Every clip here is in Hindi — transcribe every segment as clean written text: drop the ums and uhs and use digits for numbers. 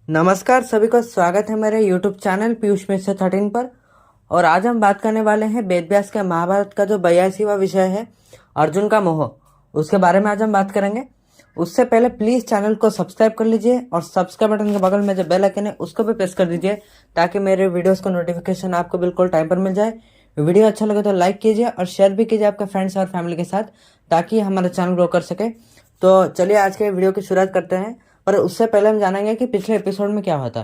नमस्कार सभी को स्वागत है मेरे YouTube चैनल पीयूष मिश्र 13 पर। और आज हम बात करने वाले हैं वेद व्यास के महाभारत का जो 82वां विषय है अर्जुन का मोह, उसके बारे में आज हम बात करेंगे। उससे पहले प्लीज़ चैनल को सब्सक्राइब कर लीजिए और सब्सक्राइब बटन के बगल में जो बेल आइकन है उसको भी प्रेस कर दीजिए ताकि मेरे वीडियोज़ को नोटिफिकेशन आपको बिल्कुल टाइम पर मिल जाए। वीडियो अच्छा लगे तो लाइक कीजिए और शेयर भी कीजिए आपके फ्रेंड्स और फैमिली के साथ ताकि हमारा चैनल ग्रो कर सके। तो चलिए आज के वीडियो की शुरुआत करते हैं। पर उससे पहले हम जानेंगे कि पिछले एपिसोड में क्या हुआ था।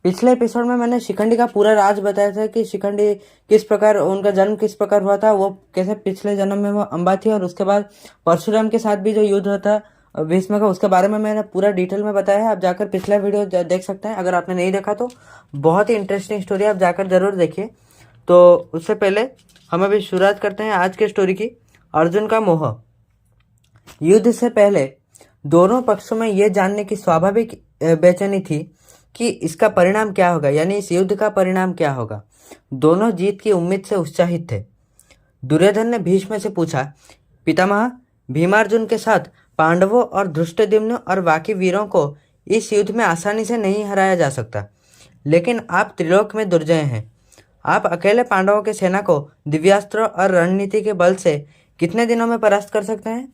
पिछले एपिसोड में मैंने शिखंडी का पूरा राज बताया था कि शिखंडी किस प्रकार, उनका जन्म किस प्रकार हुआ था, वो कैसे पिछले जन्म में वो अम्बा थी, और उसके बाद परशुराम के साथ भी जो युद्ध हुआ था भीष्म का, उसके बारे में मैंने पूरा डिटेल में बताया है। आप जाकर पिछला वीडियो देख सकते हैं। अगर आपने नहीं देखा तो बहुत ही इंटरेस्टिंग स्टोरी, आप जाकर जरूर देखिए। तो उससे पहले हम अभी शुरुआत करते हैं आज के स्टोरी की। अर्जुन का मोह। युद्ध से पहले दोनों पक्षों में यह जानने की स्वाभाविक बेचैनी थी कि इसका परिणाम क्या होगा, यानी इस युद्ध का परिणाम क्या होगा। दोनों जीत की उम्मीद से उत्साहित थे। दुर्योधन ने भीष्म से पूछा, पितामह, भीमार्जुन के साथ पांडवों और धृष्टद्युम्न और बाकी वीरों को इस युद्ध में आसानी से नहीं हराया जा सकता, लेकिन आप त्रिलोक में दुर्जय हैं। आप अकेले पांडवों की सेना को दिव्यास्त्रों और रणनीति के बल से कितने दिनों में परास्त कर सकते हैं?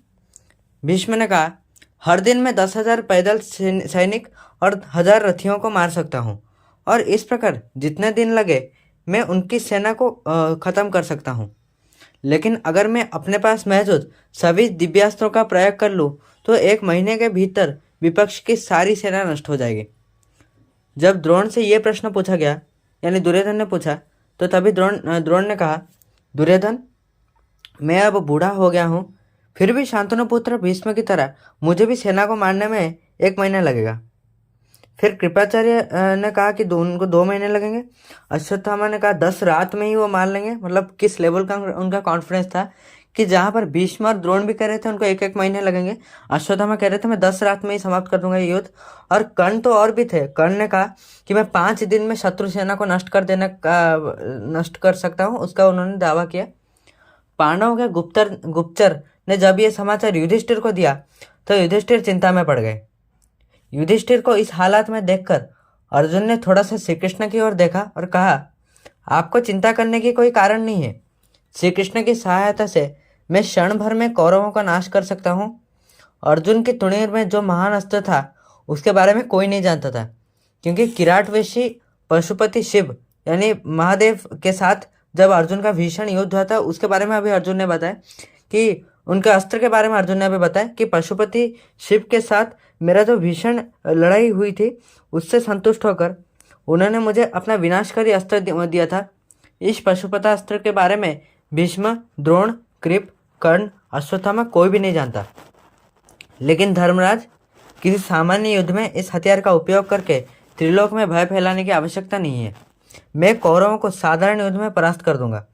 भीष्म ने कहा, हर दिन मैं 10,000 पैदल सैनिक और 1,000 रथियों को मार सकता हूँ, और इस प्रकार जितने दिन लगे मैं उनकी सेना को खत्म कर सकता हूँ। लेकिन अगर मैं अपने पास मौजूद सभी दिव्यास्त्रों का प्रयोग कर लूँ तो 1 महीने के भीतर विपक्ष की सारी सेना नष्ट हो जाएगी। जब द्रोण से यह प्रश्न पूछा गया, यानी दुर्योधन ने पूछा, तो तभी द्रोण ने कहा, दुर्योधन, मैं अब बूढ़ा हो गया हूँ, फिर भी शांतनु पुत्र भीष्म की तरह मुझे भी सेना को मारने में 1 महीना लगेगा। फिर कृपाचार्य ने कहा कि उनको 2 महीने लगेंगे। अश्वत्थामा ने कहा 10 रात में ही वो मार लेंगे। मतलब किस लेवल का उनका कॉन्फिडेंस था कि जहाँ पर भीष्म और द्रोण भी कह रहे थे उनको 1-1 महीने लगेंगे, अश्वत्थामा कह रहे थे मैं 10 रात में ही समाप्त कर दूंगा ये युद्ध। और कर्ण तो और भी थे। कर्ण ने कहा कि मैं 5 दिन में शत्रु सेना को नष्ट कर सकता हूँ, उसका उन्होंने दावा किया। पांडवों के गुप्तचर ने जब ये समाचार युधिष्ठिर को दिया तो युधिष्ठिर चिंता में पड़ गए। युधिष्ठिर को इस हालात में देखकर अर्जुन ने थोड़ा सा श्री कृष्ण की ओर देखा और कहा, आपको चिंता करने की कोई कारण नहीं है। श्री कृष्ण की सहायता से मैं क्षण भर में कौरवों का नाश कर सकता हूँ। अर्जुन की तुणीर में जो महान अस्त्र था उसके बारे में कोई नहीं जानता था, क्योंकि किराटवेशी पशुपति शिव यानी महादेव के साथ जब अर्जुन का भीषण युद्ध हुआ था उसके बारे में अभी अर्जुन ने बताया कि उनके अस्त्र के बारे में अर्जुन ने अभी बताया कि पशुपति शिव के साथ मेरा जो भीषण लड़ाई हुई थी उससे संतुष्ट होकर उन्होंने मुझे अपना विनाशकारी अस्त्र दिया था। इस पशुपतास्त्र के बारे में भीष्म, द्रोण, कृप, कर्ण, अश्वत्थामा कोई भी नहीं जानता। लेकिन धर्मराज, किसी सामान्य युद्ध में इस हथियार का उपयोग करके त्रिलोक में भय फैलाने की आवश्यकता नहीं है। मैं कौरवों को साधारण युद्ध में परास्त कर दूंगा।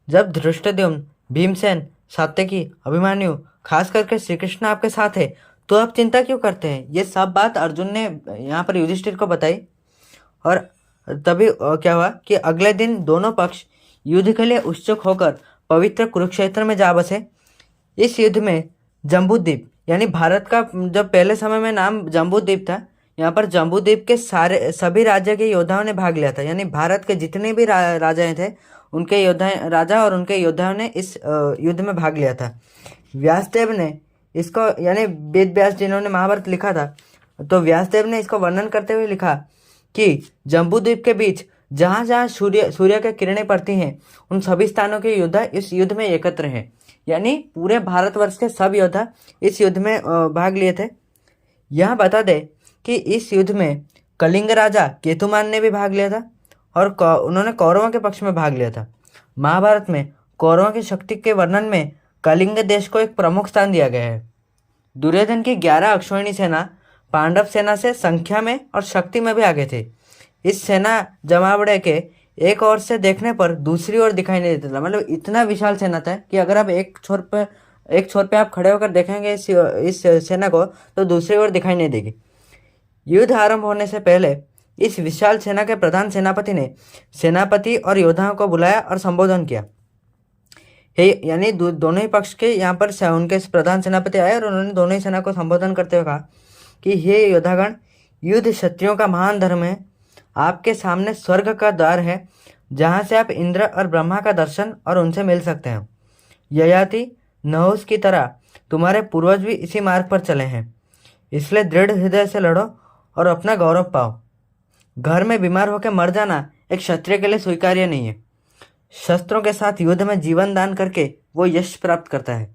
जब धृष्टद्युम्न, भीमसेन, सात्यकी, अभिमन्यु, खास करके श्री कृष्ण आपके साथ है तो आप चिंता क्यों करते हैं? ये सब बात अर्जुन ने यहाँ पर युधिष्ठिर को बताई। और तभी क्या हुआ कि अगले दिन दोनों पक्ष युद्ध के लिए उत्सुक होकर पवित्र कुरुक्षेत्र में जा बसे। इस युद्ध में जम्बूद्वीप यानी भारत का जब पहले समय में नाम जम्बूद्वीप था, यहाँ पर जम्बूद्वीप के सभी राज्य के योद्धाओं ने भाग लिया था। यानी भारत के जितने भी राजाएं थे उनके राजा और उनके योद्धाओं ने इस युद्ध में भाग लिया था। व्यासदेव ने इसको, यानी वेद व्यास जिन्होंने महाभारत लिखा था, तो व्यासदेव ने इसको वर्णन करते हुए लिखा कि जम्बूद्वीप के बीच जहाँ जहाँ सूर्य की किरणें पड़ती हैं उन सभी स्थानों के योद्धा इस युद्ध में एकत्र हैं। यानी पूरे भारतवर्ष के सब योद्धा इस युद्ध में भाग लिए थे। यह बता दे कि इस युद्ध में कलिंग राजा केतुमान ने भी भाग लिया था और उन्होंने कौरवों के पक्ष में भाग लिया था। महाभारत में कौरवों की शक्ति के वर्णन में कलिंग देश को एक प्रमुख स्थान दिया गया है। दुर्योधन की 11 अक्षौहिणी सेना पांडव सेना से संख्या में और शक्ति में भी आगे थे। इस सेना जमावड़े के एक ओर से देखने पर दूसरी ओर दिखाई नहीं देता था। मतलब इतना विशाल सेना था कि अगर आप एक छोर पे आप खड़े होकर देखेंगे इस सेना को तो दूसरी ओर दिखाई नहीं देगी। युद्ध आरंभ होने से पहले इस विशाल सेना के प्रधान सेनापति ने सेनापति और योद्धाओं को बुलाया और संबोधन किया। यानी दोनों ही पक्ष के यहाँ पर उनके प्रधान सेनापति आए और उन्होंने दोनों ही सेना को संबोधन करते हुए कहा कि हे योद्धागण, युद्ध क्षत्रियों का महान धर्म है। आपके सामने स्वर्ग का द्वार है, जहाँ से आप इंद्र और ब्रह्मा का दर्शन और उनसे मिल सकते हैं। ययाति नहुस की तरह तुम्हारे पूर्वज भी इसी मार्ग पर चले हैं, इसलिए दृढ़ हृदय से लड़ो और अपना गौरव पाओ। घर में बीमार होकर मर जाना एक क्षत्रिय के लिए स्वीकार्य नहीं है। शस्त्रों के साथ युद्ध में जीवन दान करके वो यश प्राप्त करता है।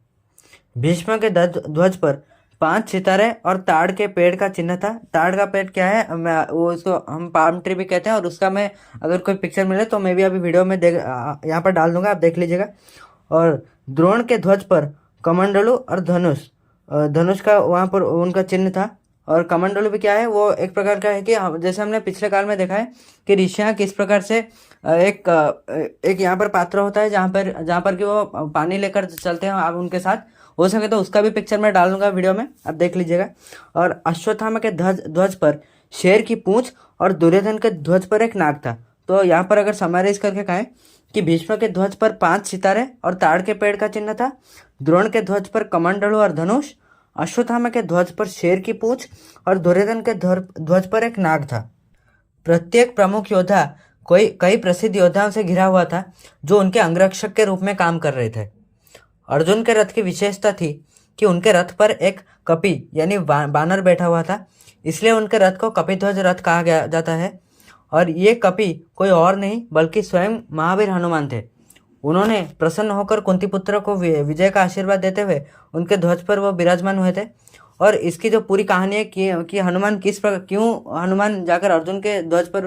भीष्म के ध्वज पर 5 सितारे और ताड़ के पेड़ का चिन्ह था। ताड़ का पेड़ क्या है, मैं वो उसको हम पाम ट्री भी कहते हैं, और उसका मैं अगर कोई पिक्चर मिले तो मैं भी अभी वीडियो में यहाँ पर डाल दूंगा, आप देख लीजिएगा। और द्रोण के ध्वज पर कमंडलू और धनुष का वहाँ पर उनका चिन्ह था। और कमंडलू भी क्या है, वो एक प्रकार का है कि जैसे हमने पिछले काल में देखा है कि ऋषियाँ किस प्रकार से एक यहाँ पर पात्र होता है जहाँ पर कि वो पानी लेकर चलते हैं, आप उनके साथ हो सके तो उसका भी पिक्चर मैं डाल दूंगा वीडियो में, आप देख लीजिएगा। और अश्वत्थामा के ध्वज पर शेर की पूंछ और दुर्योधन के ध्वज पर एक नाग था। तो यहाँ पर अगर समराइज करके कहें कि भीष्म के ध्वज पर 5 सितारे और ताड़ के पेड़ का चिन्ह था, द्रोण के ध्वज पर कमंडलू और धनुष, अश्वत्थामा के ध्वज पर शेर की पूंछ और दुर्योधन के ध्वज पर एक नाग था। प्रत्येक प्रमुख योद्धा कई प्रसिद्ध योद्धाओं से घिरा हुआ था जो उनके अंगरक्षक के रूप में काम कर रहे थे। अर्जुन के रथ की विशेषता थी कि उनके रथ पर एक कपि यानी बानर बैठा हुआ था, इसलिए उनके रथ को कपिध्वज रथ कहा जाता है। और ये कपि कोई और नहीं बल्कि स्वयं महावीर हनुमान थे। उन्होंने प्रसन्न होकर कुंती पुत्र को विजय का आशीर्वाद देते हुए उनके ध्वज पर वो विराजमान हुए थे। और इसकी जो पूरी कहानी है कि हनुमान क्यों हनुमान जाकर अर्जुन के ध्वज पर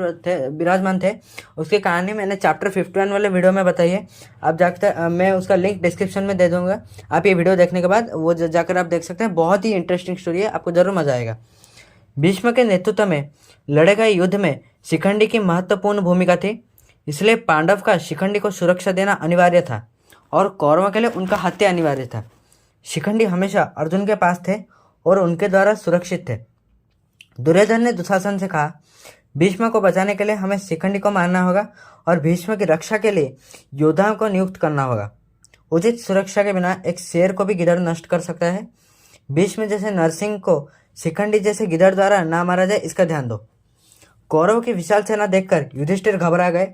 विराजमान थे, उसकी कहानी मैंने चैप्टर 51 वाले वीडियो में बताई है। आप जाकर मैं उसका लिंक डिस्क्रिप्शन में दे दूंगा, आप ये वीडियो देखने के बाद वो जाकर आप देख सकते हैं। बहुत ही इंटरेस्टिंग स्टोरी है, आपको जरूर मजा आएगा। भीष्म के नेतृत्व में लड़े गए युद्ध में शिखंडी की महत्वपूर्ण भूमिका थी, इसलिए पांडव का शिखंडी को सुरक्षा देना अनिवार्य था और कौरवों के लिए उनका हत्या अनिवार्य था। शिखंडी हमेशा अर्जुन के पास थे और उनके द्वारा सुरक्षित थे। दुर्योधन ने दुशासन से कहा, भीष्म को बचाने के लिए हमें शिखंडी को मारना होगा और भीष्म की रक्षा के लिए योद्धाओं को नियुक्त करना होगा। उचित सुरक्षा के बिना एक शेर को भी गिदड़ नष्ट कर सकता है। भीष्म जैसे नरसिंह को शिखंडी जैसे गिदड़ द्वारा ना मारा जाए, इसका ध्यान दो। कौरव की विशाल सेना देखकर युधिष्ठिर घबरा गए।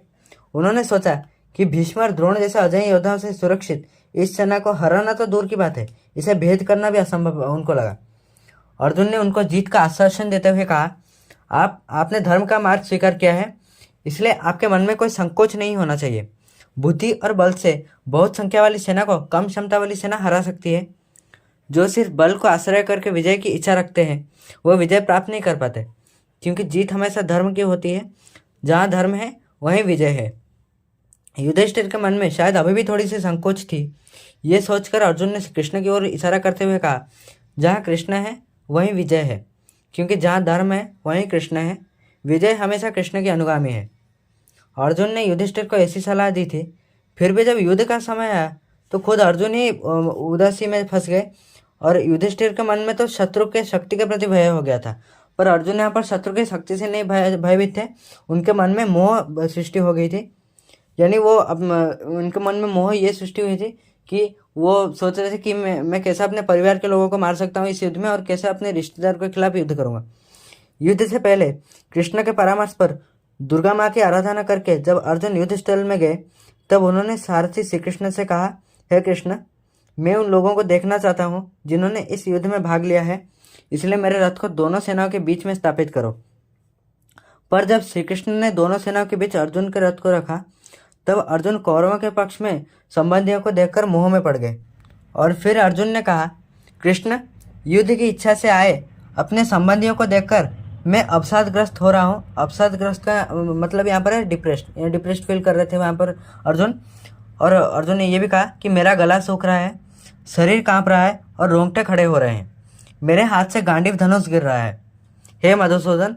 उन्होंने सोचा कि भीष्म और द्रोण जैसे अजय योद्धाओं से सुरक्षित इस सेना को हराना तो दूर की बात है, इसे भेद करना भी असंभव उनको लगा। अर्जुन ने उनको जीत का आश्वासन देते हुए कहा, आपने धर्म का मार्ग स्वीकार किया है, इसलिए आपके मन में कोई संकोच नहीं होना चाहिए। बुद्धि और बल से बहुत संख्या वाली सेना को कम क्षमता वाली सेना हरा सकती है। जो सिर्फ बल को आश्रय करके विजय की इच्छा रखते हैं वो विजय प्राप्त नहीं कर पाते, क्योंकि जीत हमेशा धर्म की होती है। जहाँ धर्म है वहीं विजय है। युधिष्ठिर के मन में शायद अभी भी थोड़ी सी संकोच थी। ये सोचकर अर्जुन ने कृष्ण की ओर इशारा करते हुए कहा, जहाँ कृष्ण है वहीं विजय है, क्योंकि जहाँ धर्म है वहीं कृष्ण है। विजय हमेशा कृष्ण की अनुगामी है। अर्जुन ने युधिष्ठिर को ऐसी सलाह दी थी, फिर भी जब युद्ध का समय आया तो खुद अर्जुन ही उदासी में फंस गए और युधिष्ठिर के मन में तो शत्रु के शक्ति के प्रति भय हो गया था। पर अर्जुन यहाँ पर शत्रु की शक्ति से नहीं भयभीत थे, उनके मन में मोह सृष्टि हो गई थी। यानी वो अब उनके मन में मोह ये सृष्टि हुई थी कि वो सोच रहे थे कि मैं कैसे अपने परिवार के लोगों को मार सकता हूँ इस युद्ध में और कैसे अपने रिश्तेदार के खिलाफ युद्ध करूँगा। युद्ध से पहले कृष्ण के परामर्श पर दुर्गा माँ की आराधना करके जब अर्जुन युद्ध स्थल में गए, तब उन्होंने सारथी श्री कृष्ण से कहा, हे कृष्ण, मैं उन लोगों को देखना चाहता हूँ जिन्होंने इस युद्ध में भाग लिया है, इसलिए मेरे रथ को दोनों सेनाओं के बीच में स्थापित करो। पर जब श्री कृष्ण ने दोनों सेनाओं के बीच अर्जुन के रथ को रखा, तब अर्जुन कौरवों के पक्ष में संबंधियों को देखकर मोह में पड़ गए। और फिर अर्जुन ने कहा, कृष्ण, युद्ध की इच्छा से आए अपने संबंधियों को देखकर मैं अवसादग्रस्त हो रहा हूँ। अवसादग्रस्त का मतलब यहाँ पर है डिप्रेस्ड फील कर रहे थे वहाँ पर अर्जुन। और अर्जुन ने यह भी कहा कि मेरा गला सूख रहा है, शरीर कांप रहा है और रोंगटे खड़े हो रहे हैं, मेरे हाथ से गांडीव धनुष गिर रहा है। हे मधुसूदन,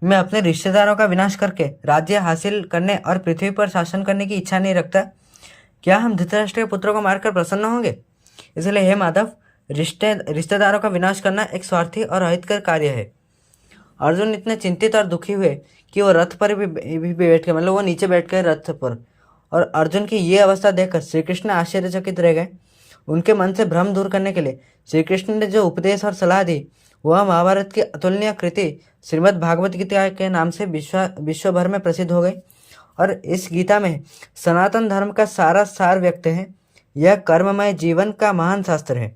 मैं अपने रिश्तेदारों का विनाश करके राज्य हासिल करने और पृथ्वी पर शासन करने की इच्छा नहीं रखता। क्या हम धृतराष्ट्र के पुत्रों को मारकर प्रसन्न होंगे? इसलिए हे माधव, रिश्तेदारों का विनाश करना एक स्वार्थी और अहितकर कार्य है। अर्जुन इतने चिंतित और दुखी हुए कि वो रथ पर भी बैठ गए, मतलब वो नीचे बैठ गए रथ पर। और अर्जुन की ये अवस्था देखकर श्री कृष्ण आश्चर्यचकित रह गए। उनके मन से भ्रम दूर करने के लिए श्री कृष्ण ने जो उपदेश और सलाह दी वह महाभारत की अतुलनीय कृति श्रीमद् भागवत गीता के नाम से विश्व भर में प्रसिद्ध हो गई। और इस गीता में सनातन धर्म का सारा सार व्यक्त है। यह कर्ममय जीवन का महान शास्त्र है।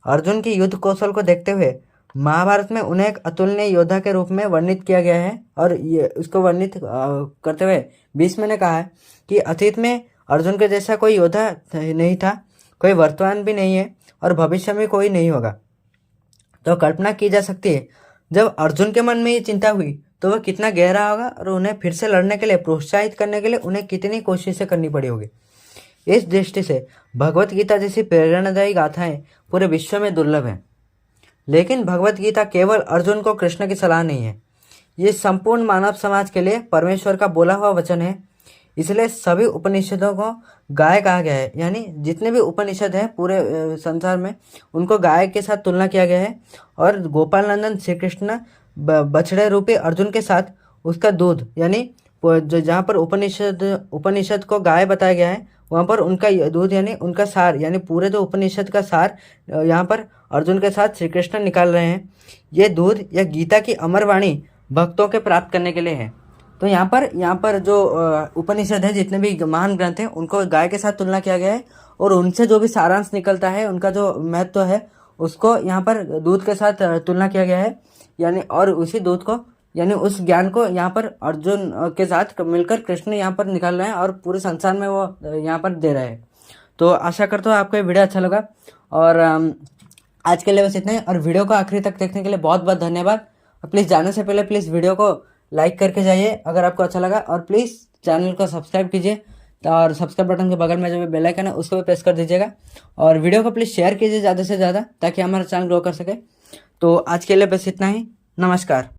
अर्जुन की युद्ध कौशल को देखते हुए महाभारत में उन्हें एक अतुलनीय योद्धा के रूप में वर्णित किया गया है। और ये उसको वर्णित करते हुए भीष्म ने कहा है कि अतीत में अर्जुन के जैसा कोई योद्धा नहीं था, कोई वर्तमान भी नहीं है और भविष्य में कोई नहीं होगा। तो कल्पना की जा सकती है जब अर्जुन के मन में ये चिंता हुई तो वह कितना गहरा होगा और उन्हें फिर से लड़ने के लिए प्रोत्साहित करने के लिए उन्हें कितनी कोशिशें करनी पड़ी होगी। इस दृष्टि से भगवत गीता जैसी प्रेरणादायी गाथाएं पूरे विश्व में दुर्लभ हैं। लेकिन भगवत गीता केवल अर्जुन को कृष्ण की सलाह नहीं है, ये संपूर्ण मानव समाज के लिए परमेश्वर का बोला हुआ वचन है। इसलिए सभी उपनिषदों को गाय कहा गया है, यानी जितने भी उपनिषद हैं पूरे संसार में उनको गाय के साथ तुलना किया गया है। और गोपाल नंदन श्री कृष्ण बछड़े रूपी अर्जुन के साथ उसका दूध, यानी जहाँ पर उपनिषद को गाय बताया गया है वहाँ पर उनका दूध यानी उनका सार, यानी पूरे जो उपनिषद का सार यहाँ पर अर्जुन के साथ श्री कृष्ण निकाल रहे हैं। ये दूध या गीता की अमर वाणी भक्तों के प्राप्त करने के लिए है। तो यहाँ पर जो उपनिषद है, जितने भी महान ग्रंथ हैं उनको गाय के साथ तुलना किया गया है और उनसे जो भी सारांश निकलता है, उनका जो महत्व है उसको यहाँ पर दूध के साथ तुलना किया गया है। यानी और उसी दूध को यानी उस ज्ञान को यहाँ पर अर्जुन के साथ मिलकर कृष्ण यहाँ पर निकाल रहे हैं और पूरे संसार में वो यहाँ पर दे रहे हैं। तो आशा करता हूँ आपको ये वीडियो अच्छा लगा। और आज के लिए बस इतना ही। और वीडियो को आखिरी तक देखने के लिए बहुत बहुत धन्यवाद। प्लीज़ जाने से पहले प्लीज़ वीडियो को लाइक करके जाइए अगर आपको अच्छा लगा, और प्लीज़ चैनल को सब्सक्राइब कीजिए और सब्सक्राइब बटन के बगल में जो बेल आइकन है उसको भी प्रेस कर दीजिएगा। और वीडियो को प्लीज़ शेयर कीजिए ज़्यादा से ज़्यादा ताकि हमारा चैनल ग्रो कर सके। तो आज के लिए बस इतना ही। नमस्कार।